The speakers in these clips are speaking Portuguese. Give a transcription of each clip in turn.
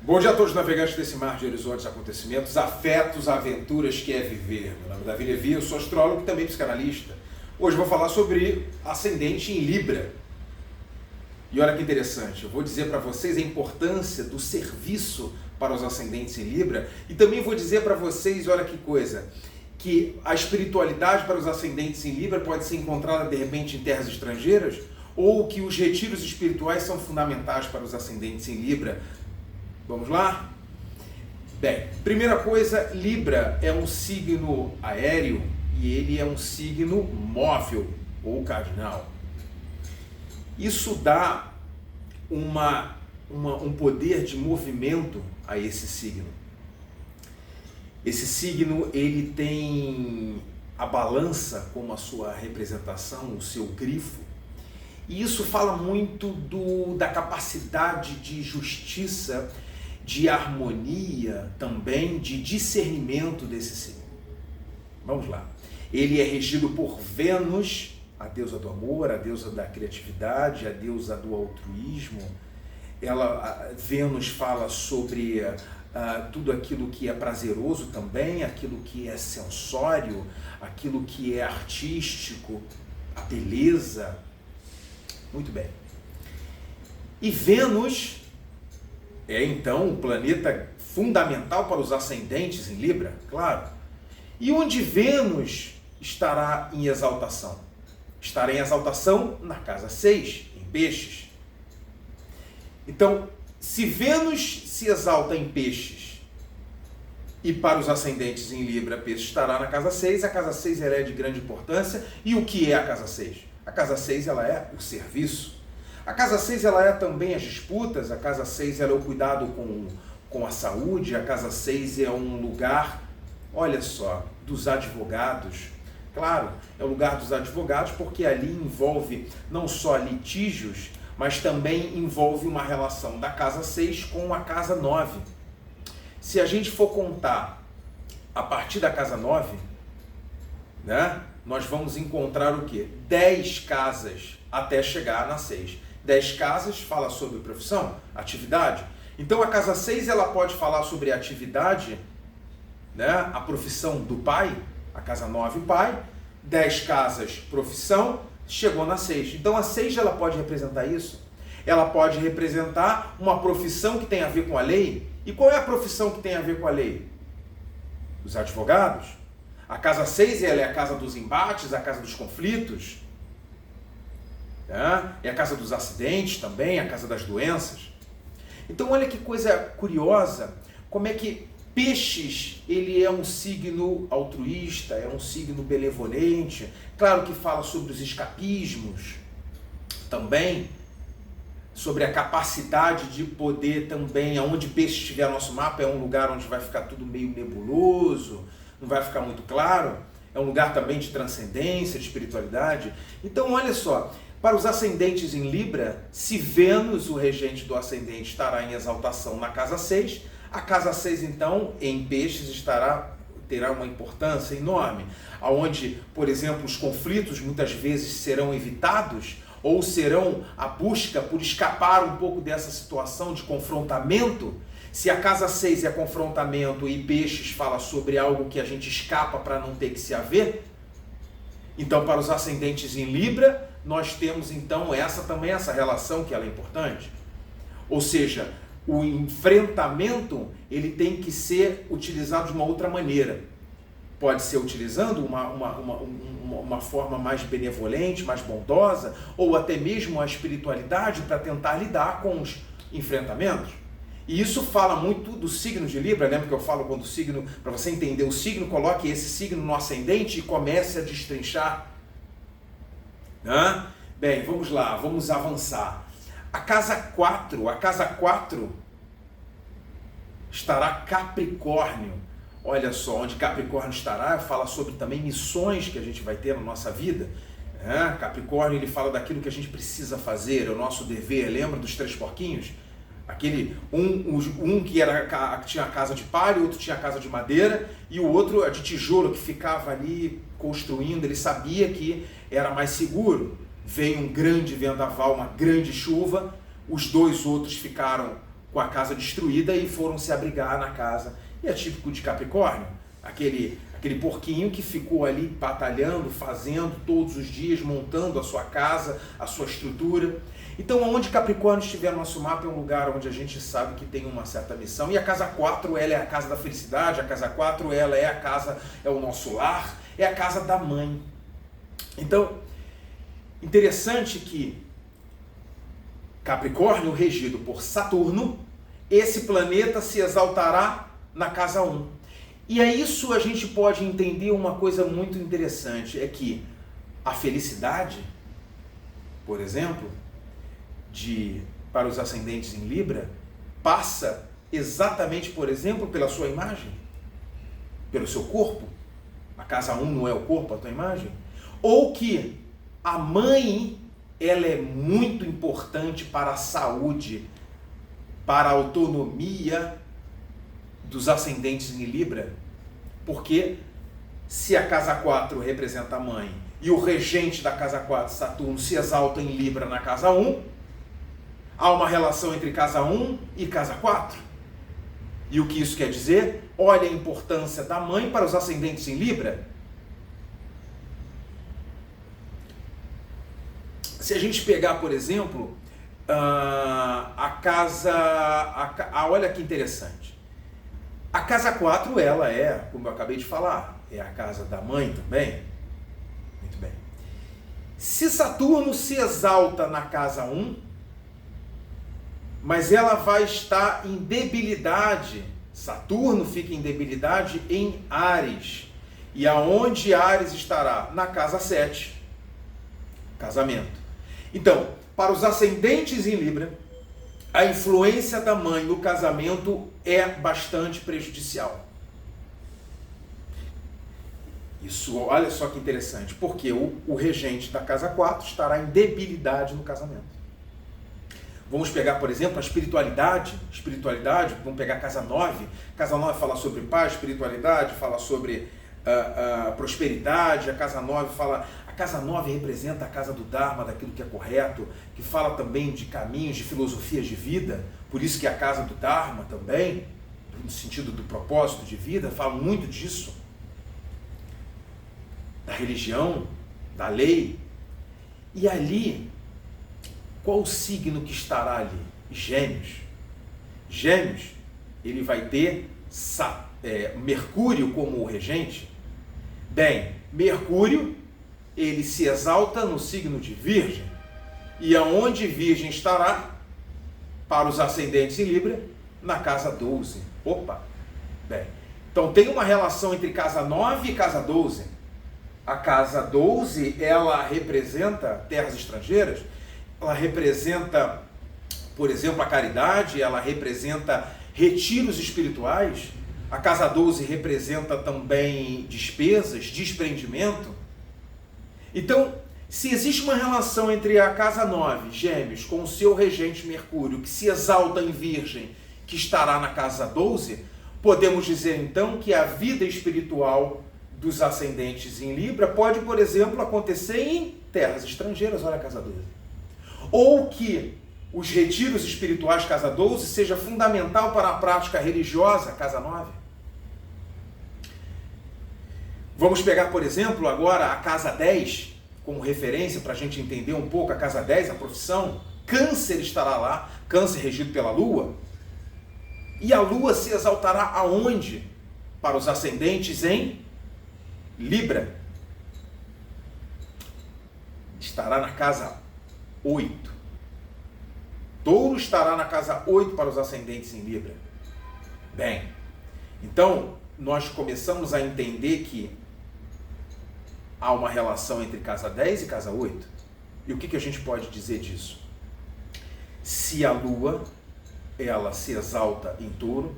Bom dia a todos os navegantes desse mar de horizontes, acontecimentos, afetos, aventuras que é viver. Meu nome é Davi Levi, eu sou astrólogo e também psicanalista. Hoje eu vou falar sobre ascendente em Libra. E olha que interessante, eu vou dizer para vocês a importância do serviço para os ascendentes em Libra e também vou dizer para vocês, olha que coisa, que a espiritualidade para os ascendentes em Libra pode ser encontrada de repente em terras estrangeiras ou que os retiros espirituais são fundamentais para os ascendentes em Libra. Vamos lá? Bem, primeira coisa, Libra é um signo aéreo e ele é um signo móvel ou cardinal. Isso dá um poder de movimento a esse signo. Esse signo ele tem a balança como a sua representação, o seu grifo. E isso fala muito da capacidade de justiça, de harmonia, também de discernimento desse signo. Vamos lá. Ele é regido por Vênus, a deusa do amor, a deusa da criatividade, a deusa do altruísmo. Vênus fala sobre tudo aquilo que é prazeroso também, aquilo que é sensório, aquilo que é artístico, a beleza. Muito bem. E Vênus é então um planeta fundamental para os ascendentes em Libra, claro. E onde Vênus estará em exaltação? Estará em exaltação na casa 6, em Peixes. Então, se Vênus se exalta em Peixes e para os ascendentes em Libra, Peixes estará na casa 6, a casa 6 ela é de grande importância. E o que é a casa 6? A casa 6 ela é o serviço. A casa 6 ela é também as disputas, a casa 6 ela é o cuidado com a saúde, a casa 6 é um lugar, olha só, dos advogados. Claro, é o lugar dos advogados porque ali envolve não só litígios, mas também envolve uma relação da casa 6 com a casa 9. Se a gente for contar a partir da casa 9, né, nós vamos encontrar o quê? 10 casas até chegar na 6. 10 casas fala sobre profissão, atividade. Então a casa 6 ela pode falar sobre atividade, né, a profissão do pai, a casa 9 o pai, 10 casas profissão, chegou na 6. Então a 6 ela pode representar isso. Ela pode representar uma profissão que tem a ver com a lei. E qual é a profissão que tem a ver com a lei? Os advogados. A casa 6 ela é a casa dos embates, a casa dos conflitos. É a casa dos acidentes também, a casa das doenças. Então olha que coisa curiosa, como é que Peixes ele é um signo altruísta, é um signo benevolente, claro que fala sobre os escapismos também, sobre a capacidade de poder também, aonde Peixes estiver no nosso mapa, é um lugar onde vai ficar tudo meio nebuloso, não vai ficar muito claro, é um lugar também de transcendência, de espiritualidade. Então olha só, para os ascendentes em Libra, se Vênus, o regente do ascendente, estará em exaltação na casa 6, a casa 6 então, em Peixes, terá uma importância enorme, onde, por exemplo, os conflitos muitas vezes serão evitados, ou serão a busca por escapar um pouco dessa situação de confrontamento. Se a casa 6 é confrontamento e Peixes fala sobre algo que a gente escapa para não ter que se haver, então para os ascendentes em Libra, nós temos então essa relação que ela é importante. Ou seja, o enfrentamento ele tem que ser utilizado de uma outra maneira. Pode ser utilizando uma forma mais benevolente, mais bondosa, ou até mesmo a espiritualidade para tentar lidar com os enfrentamentos. E isso fala muito do signo de Libra. Lembra que eu falo quando o signo, para você entender o signo, coloque esse signo no ascendente e comece a destrinchar. Bem, vamos lá, vamos avançar. A casa 4 estará Capricórnio. Olha só, onde Capricórnio estará, fala sobre também missões que a gente vai ter na nossa vida. Capricórnio ele fala daquilo que a gente precisa fazer, é o nosso dever. Lembra dos 3 porquinhos? Aquele um que tinha a casa de palha, o outro tinha a casa de madeira e o outro a de tijolo, que ficava ali construindo. Ele sabia que era mais seguro. Veio um grande vendaval, uma grande chuva, os 2 outros ficaram com a casa destruída e foram se abrigar na casa. E é típico de Capricórnio, aquele porquinho que ficou ali batalhando, fazendo todos os dias, montando a sua casa, a sua estrutura. Então, onde Capricórnio estiver no nosso mapa é um lugar onde a gente sabe que tem uma certa missão. E a casa 4, ela é a casa da felicidade, a casa 4, ela é a casa, é o nosso lar, é a casa da mãe. Então, interessante que Capricórnio, regido por Saturno, esse planeta se exaltará na casa 1. E a isso a gente pode entender uma coisa muito interessante, é que a felicidade, por exemplo, para os ascendentes em Libra, passa exatamente, por exemplo, pela sua imagem, pelo seu corpo. A casa 1 não é o corpo, a tua imagem. Ou que a mãe, ela é muito importante para a saúde, para a autonomia dos ascendentes em Libra, porque se a casa 4 representa a mãe e o regente da casa 4, Saturno, se exalta em Libra na casa 1, há uma relação entre casa 1 e casa 4. E o que isso quer dizer? Olha a importância da mãe para os ascendentes em Libra. Se a gente pegar, por exemplo, a casa... olha que interessante. A casa 4, ela é, como eu acabei de falar, é a casa da mãe também. Muito bem. Se Saturno se exalta na casa 1, mas ela vai estar em debilidade, Saturno fica em debilidade em Áries. E aonde Áries estará? Na casa 7, casamento. Então, para os ascendentes em Libra, a influência da mãe no casamento é bastante prejudicial. Isso, olha só que interessante, porque o regente da casa 4 estará em debilidade no casamento. Vamos pegar, por exemplo, a espiritualidade, vamos pegar a casa 9. Casa 9 fala sobre paz, espiritualidade, fala sobre prosperidade. A casa 9 fala... A casa 9 representa a casa do Dharma, daquilo que é correto, que fala também de caminhos, de filosofias de vida, por isso que é a casa do Dharma também, no sentido do propósito de vida, fala muito disso, da religião, da lei. E ali, qual o signo que estará ali? Gêmeos. Gêmeos, ele vai ter Mercúrio como regente. Bem, Mercúrio, ele se exalta no signo de Virgem. E aonde Virgem estará? Para os ascendentes em Libra, na casa 12. Opa! Bem, então tem uma relação entre casa 9 e casa 12. A casa 12, ela representa terras estrangeiras, ela representa, por exemplo, a caridade, ela representa retiros espirituais. A casa 12 representa também despesas, desprendimento. Então, se existe uma relação entre a casa 9, Gêmeos, com o seu regente Mercúrio, que se exalta em Virgem, que estará na casa 12, podemos dizer então que a vida espiritual dos ascendentes em Libra pode, por exemplo, acontecer em terras estrangeiras, olha a casa 12. Ou que os retiros espirituais, casa 12, seja fundamental para a prática religiosa, casa 9. Vamos pegar, por exemplo, agora a casa 10, como referência para a gente entender um pouco a casa 10, a profissão. Câncer estará lá, Câncer regido pela Lua. E a Lua se exaltará aonde? Para os ascendentes em Libra. Estará na casa 8. Touro estará na casa 8 para os ascendentes em Libra. Bem, então nós começamos a entender que há uma relação entre casa 10 e casa 8. E o que a gente pode dizer disso? Se a Lua, ela se exalta em Touro,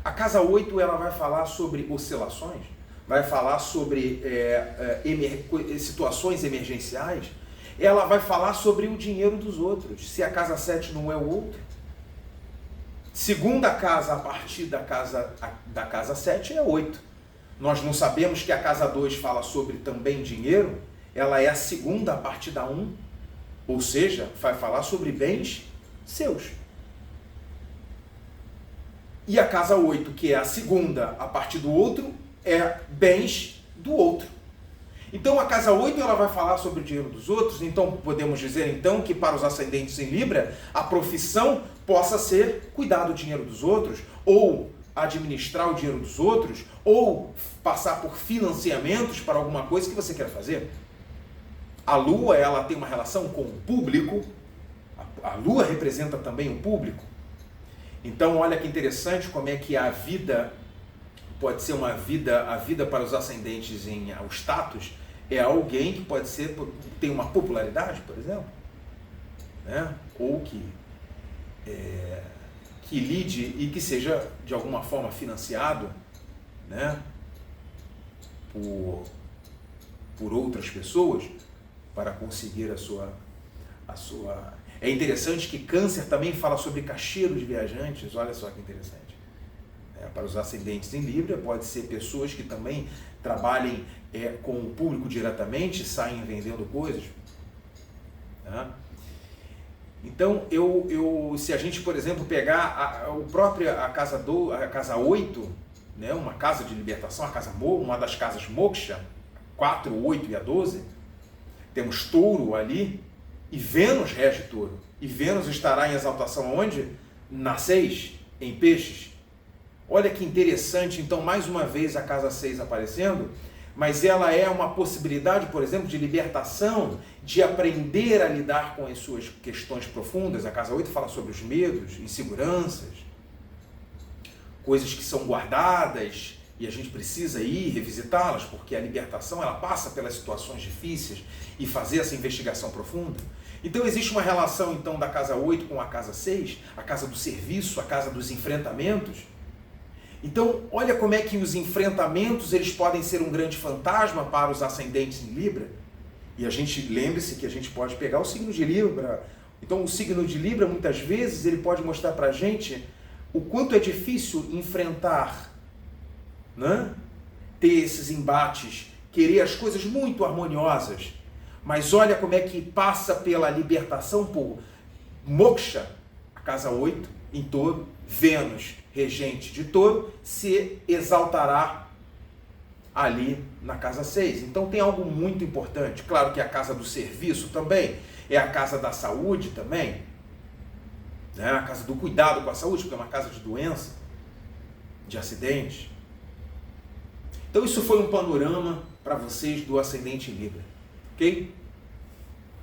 a casa 8 ela vai falar sobre oscilações, vai falar sobre situações emergenciais, ela vai falar sobre o dinheiro dos outros, se a casa 7 não é o outro. Segunda casa a partir da casa 7 é 8. Nós não sabemos que a casa 2 fala sobre também dinheiro, ela é a segunda a partir da 1, ou seja, vai falar sobre bens seus. E a casa 8, que é a segunda a partir do outro, é bens do outro. Então a casa 8 ela vai falar sobre o dinheiro dos outros, então podemos dizer então que para os ascendentes em Libra, a profissão possa ser cuidar do dinheiro dos outros, ou administrar o dinheiro dos outros, ou passar por financiamentos para alguma coisa que você quer fazer. A Lua, ela tem uma relação com o público, a Lua representa também o público. Então olha que interessante como é que a vida pode ser a vida para os ascendentes em o status, é alguém que pode ser, tem uma popularidade, por exemplo, né? Ou que lide e que seja de alguma forma financiado, né? por outras pessoas para conseguir a sua. É interessante que Câncer também fala sobre cacheiro de viajantes, olha só que interessante. Para os ascendentes em Libra, pode ser pessoas que também trabalhem com o público diretamente, saem vendendo coisas. Né? Então, se a gente, por exemplo, pegar a casa 8, né, uma casa de libertação, uma das casas Moksha, 4, 8 e a 12, temos Touro ali, e Vênus rege Touro. E Vênus estará em exaltação onde? Na 6, em Peixes. Olha que interessante, então, mais uma vez a casa 6 aparecendo, mas ela é uma possibilidade, por exemplo, de libertação, de aprender a lidar com as suas questões profundas. A casa 8 fala sobre os medos, inseguranças, coisas que são guardadas e a gente precisa ir revisitá-las, porque a libertação ela passa pelas situações difíceis e fazer essa investigação profunda. Então existe uma relação então da casa 8 com a casa 6, a casa do serviço, a casa dos enfrentamentos. Então, olha como é que os enfrentamentos eles podem ser um grande fantasma para os ascendentes em Libra. E a gente, lembre-se que a gente pode pegar o signo de Libra. Então, o signo de Libra, muitas vezes, ele pode mostrar para a gente o quanto é difícil enfrentar, né? Ter esses embates, querer as coisas muito harmoniosas. Mas olha como é que passa pela libertação por Moksha, a casa 8, em Touro, Vênus, regente de Touro, se exaltará ali na casa 6. Então tem algo muito importante. Claro que a casa do serviço também, é a casa da saúde também, né? A casa do cuidado com a saúde, porque é uma casa de doença, de acidente. Então isso foi um panorama para vocês do ascendente em Libra, ok?